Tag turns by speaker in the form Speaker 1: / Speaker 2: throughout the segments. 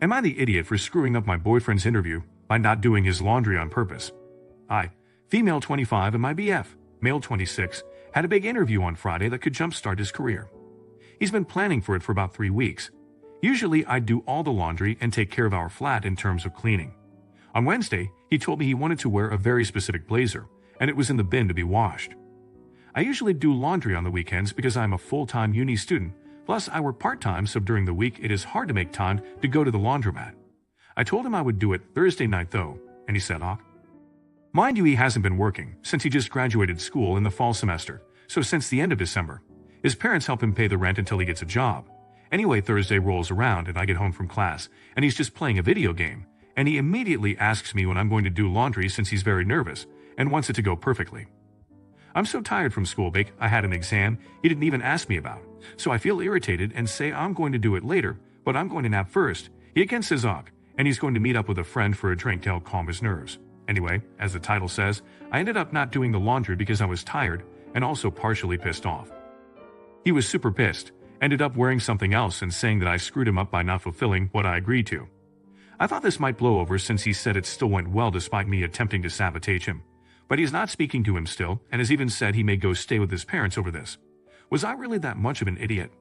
Speaker 1: Am I the idiot for screwing up my boyfriend's interview by not doing his laundry on purpose? I, female 25 and my BF, male 26, had a big interview on Friday that could jumpstart his career. He's been planning for it for about 3 weeks. Usually I do all the laundry and take care of our flat in terms of cleaning. On Wednesday, he told me he wanted to wear a very specific blazer, and it was in the bin to be washed. I usually do laundry on the weekends because I'm a full-time uni student, plus I work part-time, so during the week it is hard to make time to go to the laundromat. I told him I would do it Thursday night though, and he said, Mind you, he hasn't been working since he just graduated school in the fall semester, so since the end of December. His parents help him pay the rent until he gets a job. Anyway, Thursday rolls around and I get home from class, and he's just playing a video game, and he immediately asks me when I'm going to do laundry since he's very nervous and wants it to go perfectly. I'm so tired from school break, I had an exam he didn't even ask me about, so I feel irritated and say I'm going to do it later, but I'm going to nap first. He again says and he's going to meet up with a friend for a drink to help calm his nerves. Anyway, as the title says, I ended up not doing the laundry because I was tired and also partially pissed off. He was super pissed, ended up wearing something else and saying that I screwed him up by not fulfilling what I agreed to. I thought this might blow over since he said it still went well despite me attempting to sabotage him. But he's not speaking to him still and has even said he may go stay with his parents over this. Was I really that much of an idiot?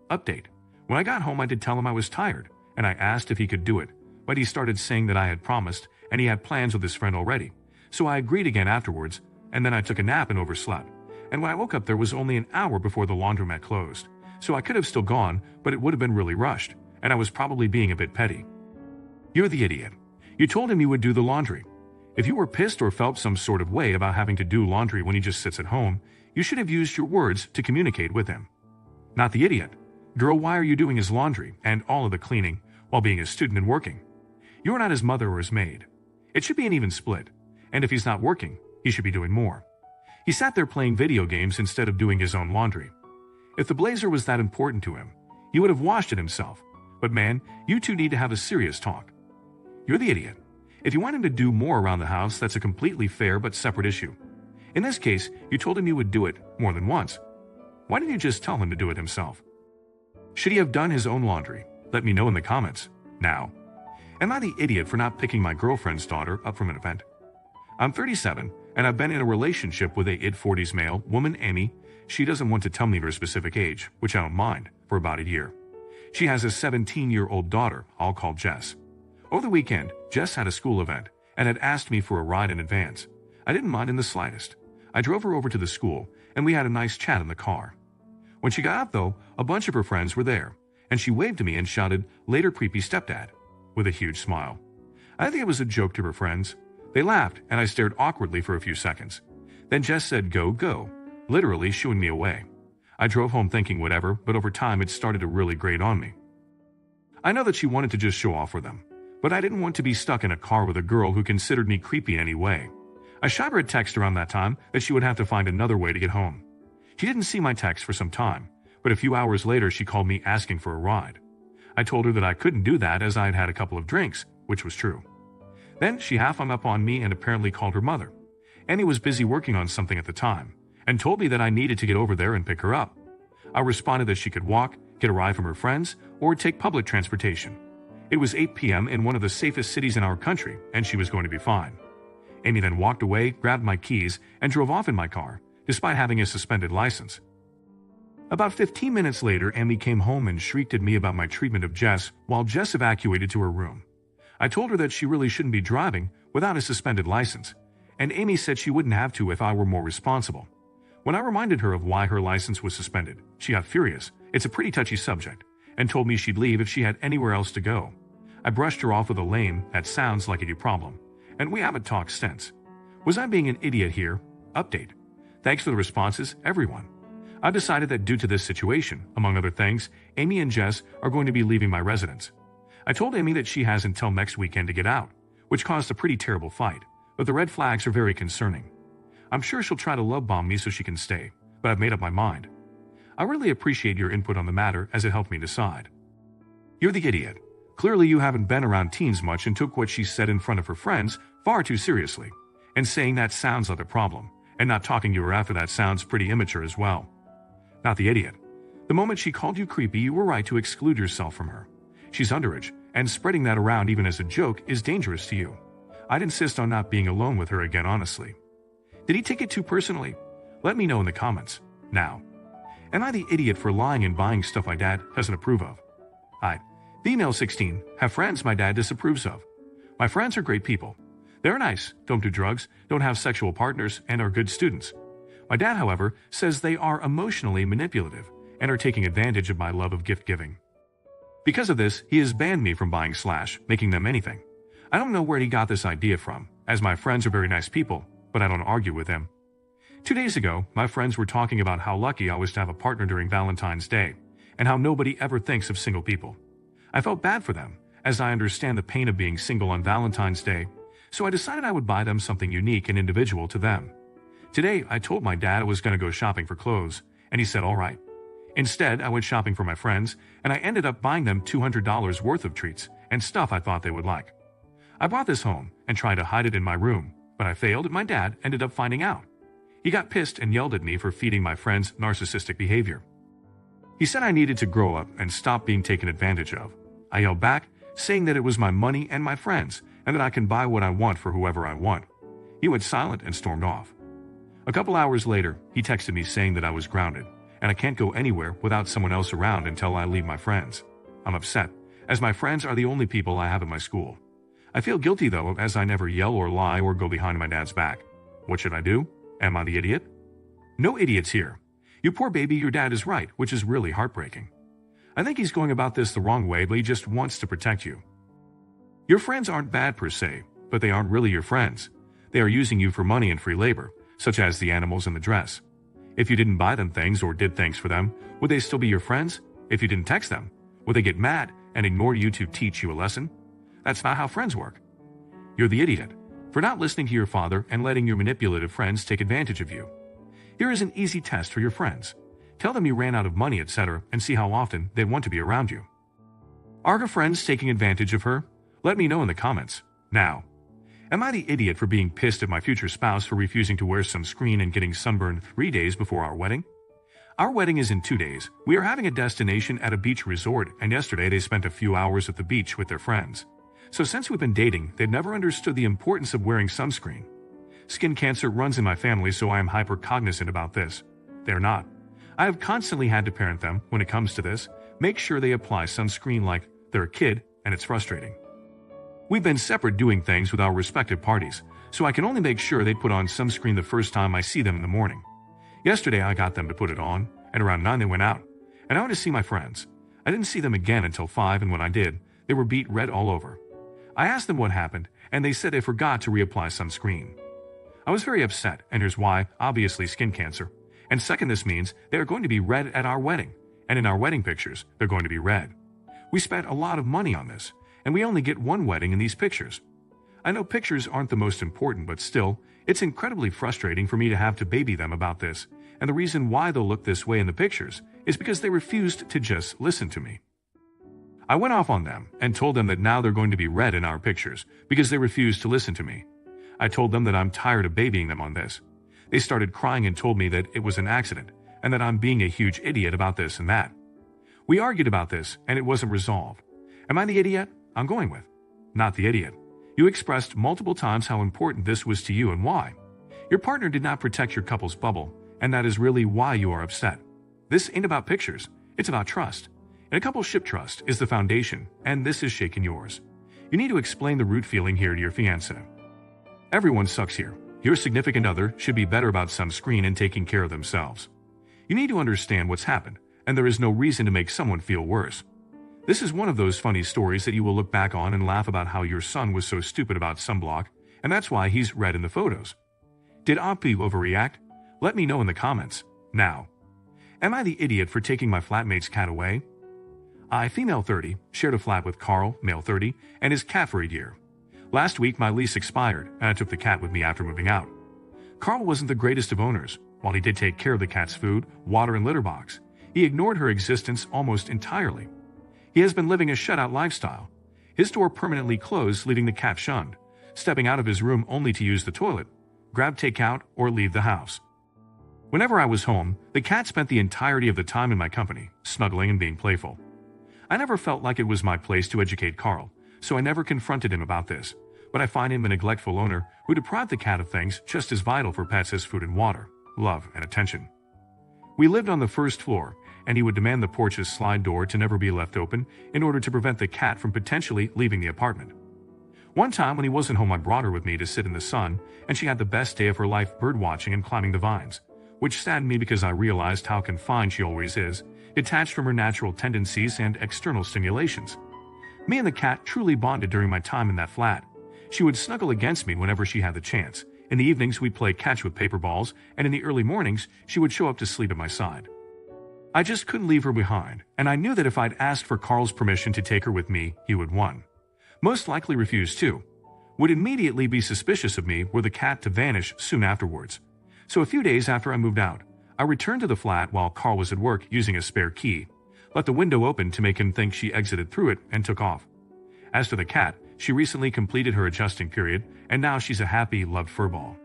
Speaker 1: Update. When I got home I did tell him I was tired, and I asked if he could do it, but he started saying that I had promised and he had plans with his friend already. So I agreed again afterwards, and then I took a nap and overslept. And when I woke up there was only an hour before the laundromat closed. So I could have still gone, but it would have been really rushed, and I was probably being a bit petty. You're the idiot. You told him you would do the laundry. If you were pissed or felt some sort of way about having to do laundry when he just sits at home, you should have used your words to communicate with him. Not the idiot. Girl, why are you doing his laundry and all of the cleaning while being a student and working? You're not his mother or his maid. It should be an even split, and if he's not working, he should be doing more. He sat there playing video games instead of doing his own laundry. If the blazer was that important to him, he would have washed it himself. But man, you two need to have a serious talk. You're the idiot. If you want him to do more around the house, that's a completely fair but separate issue. In this case, you told him you would do it more than once. Why didn't you just tell him to do it himself? Should he have done his own laundry? Let me know in the comments. Now, am I the idiot for not picking my girlfriend's daughter up from an event? I'm 37, and I've been in a relationship with a mid-40s male woman, Amy. She doesn't want to tell me her specific age, which I don't mind, for about a year. She has a 17-year-old daughter I'll call Jess. Over the weekend, Jess had a school event and had asked me for a ride in advance. I didn't mind in the slightest. I drove her over to the school, and we had a nice chat in the car. When she got out, though, a bunch of her friends were there, and she waved to me and shouted, "Later, creepy stepdad," with a huge smile. I think it was a joke to her friends. They laughed, and I stared awkwardly for a few seconds. Then Jess said, "Go, go," literally shooing me away. I drove home thinking whatever, but over time it started to really grate on me. I know that she wanted to just show off for them, but I didn't want to be stuck in a car with a girl who considered me creepy in any way. I shot her a text around that time that she would have to find another way to get home. She didn't see my text for some time, but a few hours later she called me asking for a ride. I told her that I couldn't do that as I had had a couple of drinks, which was true. Then she half hung up on me and apparently called her mother. Annie was busy working on something at the time, and told me that I needed to get over there and pick her up. I responded that she could walk, get a ride from her friends, or take public transportation. It was 8 p.m. in one of the safest cities in our country, and she was going to be fine. Amy then walked away, grabbed my keys, and drove off in my car, despite having a suspended license. About 15 minutes later, Amy came home and shrieked at me about my treatment of Jess while Jess evacuated to her room. I told her that she really shouldn't be driving without a suspended license, and Amy said she wouldn't have to if I were more responsible. When I reminded her of why her license was suspended, she got furious. It's a pretty touchy subject, and told me she'd leave if she had anywhere else to go. I brushed her off with a lame, "That sounds like a you problem," and we haven't talked since. Was I being an idiot here? Update. Thanks for the responses, everyone. I've decided that due to this situation, among other things, Amy and Jess are going to be leaving my residence. I told Amy that she has until next weekend to get out, which caused a pretty terrible fight, but the red flags are very concerning. I'm sure she'll try to love bomb me so she can stay, but I've made up my mind. I really appreciate your input on the matter as it helped me decide. You're the idiot. Clearly you haven't been around teens much and took what she said in front of her friends far too seriously, and saying that sounds like a problem, and not talking to her after that sounds pretty immature as well. Not the idiot. The moment she called you creepy, you were right to exclude yourself from her. She's underage, and spreading that around even as a joke is dangerous to you. I'd insist on not being alone with her again, honestly. Did he take it too personally? Let me know in the comments. Now, am I the idiot for lying and buying stuff my dad doesn't approve of? I, female 16, have friends my dad disapproves of. My friends are great people. They're nice, don't do drugs, don't have sexual partners, and are good students. My dad, however, says they are emotionally manipulative and are taking advantage of my love of gift giving. Because of this, he has banned me from buying / making them anything. I don't know where he got this idea from, as my friends are very nice people, but I don't argue with them. 2 days ago, my friends were talking about how lucky I was to have a partner during Valentine's Day, and how nobody ever thinks of single people. I felt bad for them, as I understand the pain of being single on Valentine's Day, so I decided I would buy them something unique and individual to them. Today, I told my dad I was going to go shopping for clothes, and he said all right. Instead, I went shopping for my friends, and I ended up buying them $200 worth of treats and stuff I thought they would like. I brought this home and tried to hide it in my room, but I failed and my dad ended up finding out. He got pissed and yelled at me for feeding my friends narcissistic behavior. He said I needed to grow up and stop being taken advantage of. I yelled back, saying that it was my money and my friends, and that I can buy what I want for whoever I want. He went silent and stormed off. A couple hours later, he texted me saying that I was grounded, and I can't go anywhere without someone else around until I leave my friends. I'm upset, as my friends are the only people I have at my school. I feel guilty though, as I never yell or lie or go behind my dad's back. What should I do? Am I the idiot? No idiots here. You poor baby, your dad is right, which is really heartbreaking. I think he's going about this the wrong way, but he just wants to protect you. Your friends aren't bad per se, but they aren't really your friends. They are using you for money and free labor, such as the animals and the dress. If you didn't buy them things or did things for them, would they still be your friends? If you didn't text them, would they get mad and ignore you to teach you a lesson? That's not how friends work. You're the idiot for not listening to your father and letting your manipulative friends take advantage of you. Here is an easy test for your friends. Tell them you ran out of money, etc., and see how often they want to be around you. Are her friends taking advantage of her? Let me know in the comments. Now, am I the idiot for being pissed at my future spouse for refusing to wear sunscreen and getting sunburned 3 days before our wedding? Our wedding is in 2 days. We are having a destination at a beach resort, and yesterday they spent a few hours at the beach with their friends. So since we've been dating, they've never understood the importance of wearing sunscreen. Skin cancer runs in my family, so I am hyper-cognizant about this. They're not. I have constantly had to parent them when it comes to this. Make sure they apply sunscreen like they're a kid, and it's frustrating. We've been separate doing things with our respective parties, so I can only make sure they put on sunscreen the first time I see them in the morning. Yesterday I got them to put it on, and around 9 they went out, and I went to see my friends. I didn't see them again until 5, and when I did, they were beet red all over. I asked them what happened, and they said they forgot to reapply sunscreen. I was very upset, and here's why: obviously skin cancer. And second, this means they are going to be red at our wedding, and in our wedding pictures, they're going to be red. We spent a lot of money on this, and we only get one wedding in these pictures. I know pictures aren't the most important, but still, it's incredibly frustrating for me to have to baby them about this, and the reason why they'll look this way in the pictures is because they refused to just listen to me. I went off on them and told them that now they're going to be red in our pictures because they refused to listen to me. I told them that I'm tired of babying them on this. They started crying and told me that it was an accident and that I'm being a huge idiot about this and that. We argued about this and it wasn't resolved. Am I the idiot? I'm going with not the idiot. You expressed multiple times how important this was to you and why. Your partner did not protect your couple's bubble, and that is really why you are upset. This ain't about pictures, it's about trust. In a couple's trust is the foundation, and this is shaking yours. You need to explain the root feeling here to your fiancé. Everyone sucks here. Your significant other should be better about sunscreen and taking care of themselves. You need to understand what's happened, and there is no reason to make someone feel worse. This is one of those funny stories that you will look back on and laugh about how your son was so stupid about sunblock, and that's why he's red in the photos. Did Apu overreact? Let me know in the comments. Now, am I the idiot for taking my flatmate's cat away? I, female 30, shared a flat with Carl, male 30, and his cat for a year. Last week, my lease expired, and I took the cat with me after moving out. Carl wasn't the greatest of owners. While he did take care of the cat's food, water, and litter box, he ignored her existence almost entirely. He has been living a shutout lifestyle. His door permanently closed, leaving the cat shunned, stepping out of his room only to use the toilet, grab takeout, or leave the house. Whenever I was home, the cat spent the entirety of the time in my company, snuggling and being playful. I never felt like it was my place to educate Carl, so I never confronted him about this, but I find him a neglectful owner who deprived the cat of things just as vital for pets as food and water, love and attention. We lived on the first floor, and he would demand the porch's slide door to never be left open in order to prevent the cat from potentially leaving the apartment. One time when he wasn't home, I brought her with me to sit in the sun, and she had the best day of her life birdwatching and climbing the vines, which saddened me because I realized how confined she always is, detached from her natural tendencies and external stimulations. Me and the cat truly bonded during my time in that flat. She would snuggle against me whenever she had the chance. In the evenings, we'd play catch with paper balls, and in the early mornings, she would show up to sleep at my side. I just couldn't leave her behind, and I knew that if I'd asked for Carl's permission to take her with me, he would, one, most likely refuse to, would immediately be suspicious of me were the cat to vanish soon afterwards. So a few days after I moved out, I returned to the flat while Carl was at work using a spare key, let the window open to make him think she exited through it, and took off. As for the cat, she recently completed her adjusting period, and now she's a happy, loved furball.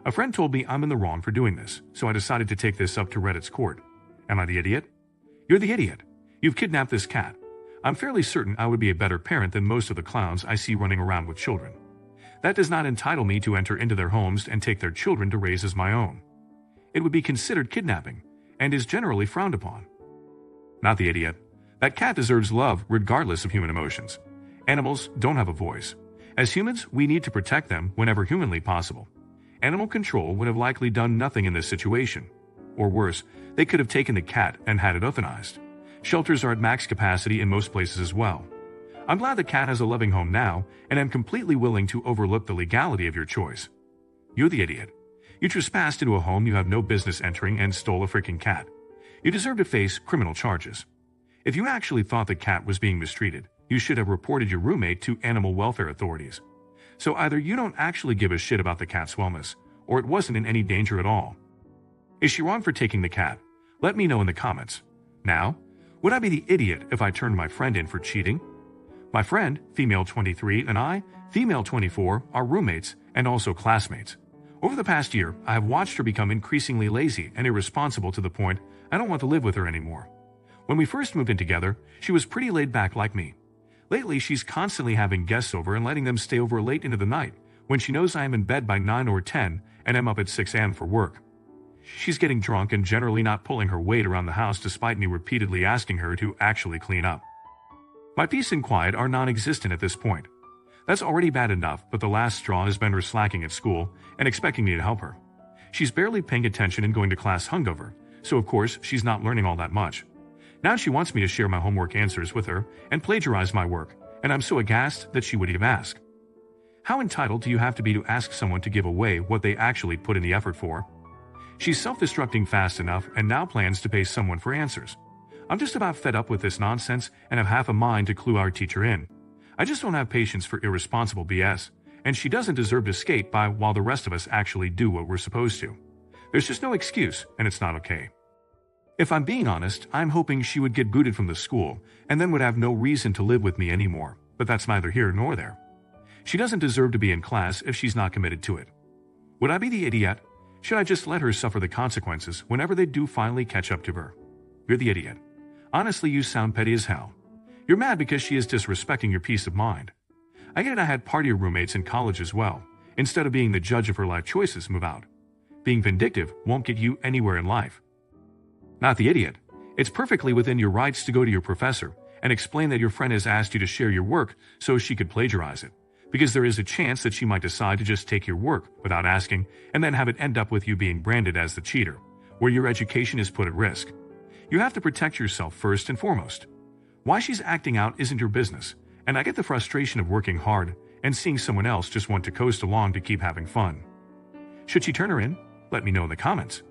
Speaker 1: A friend told me I'm in the wrong for doing this, so I decided to take this up to Reddit's court. Am I the idiot? You're the idiot. You've kidnapped this cat. I'm fairly certain I would be a better parent than most of the clowns I see running around with children. That does not entitle me to enter into their homes and take their children to raise as my own. It would be considered kidnapping, and is generally frowned upon. Not the idiot. That cat deserves love regardless of human emotions. Animals don't have a voice. As humans, we need to protect them whenever humanly possible. Animal control would have likely done nothing in this situation. Or worse, they could have taken the cat and had it euthanized. Shelters are at max capacity in most places as well. I'm glad the cat has a loving home now, and I'm completely willing to overlook the legality of your choice. You're the idiot. You trespassed into a home you have no business entering and stole a freaking cat. You deserve to face criminal charges. If you actually thought the cat was being mistreated, you should have reported your roommate to animal welfare authorities. So either you don't actually give a shit about the cat's wellness, or it wasn't in any danger at all. Is she wrong for taking the cat? Let me know in the comments. Now, would I be the idiot if I turned my friend in for cheating? My friend, female 23, and I, female 24, are roommates and also classmates. Over the past year, I have watched her become increasingly lazy and irresponsible to the point I don't want to live with her anymore. When we first moved in together, she was pretty laid back like me. Lately, she's constantly having guests over and letting them stay over late into the night when she knows I am in bed by 9 or 10 and am up at 6 a.m. for work. She's getting drunk and generally not pulling her weight around the house despite me repeatedly asking her to actually clean up. My peace and quiet are non-existent at this point. That's already bad enough, but the last straw has been her slacking at school and expecting me to help her. She's barely paying attention and going to class hungover, so of course she's not learning all that much. Now she wants me to share my homework answers with her and plagiarize my work, and I'm so aghast that she would even ask. How entitled do you have to be to ask someone to give away what they actually put in the effort for? She's self-destructing fast enough and now plans to pay someone for answers. I'm just about fed up with this nonsense and have half a mind to clue our teacher in. I just don't have patience for irresponsible BS, and she doesn't deserve to skate by while the rest of us actually do what we're supposed to. There's just no excuse, and it's not okay. If I'm being honest, I'm hoping she would get booted from the school and then would have no reason to live with me anymore, but that's neither here nor there. She doesn't deserve to be in class if she's not committed to it. Would I be the idiot? Should I just let her suffer the consequences whenever they do finally catch up to her? You're the idiot. Honestly, you sound petty as hell. You're mad because she is disrespecting your peace of mind. I get it, I had partier roommates in college as well. Instead of being the judge of her life choices, move out. Being vindictive won't get you anywhere in life. Not the idiot. It's perfectly within your rights to go to your professor and explain that your friend has asked you to share your work so she could plagiarize it, because there is a chance that she might decide to just take your work without asking and then have it end up with you being branded as the cheater, where your education is put at risk. You have to protect yourself first and foremost. Why she's acting out isn't your business, and I get the frustration of working hard and seeing someone else just want to coast along to keep having fun. Should she turn her in? Let me know in the comments.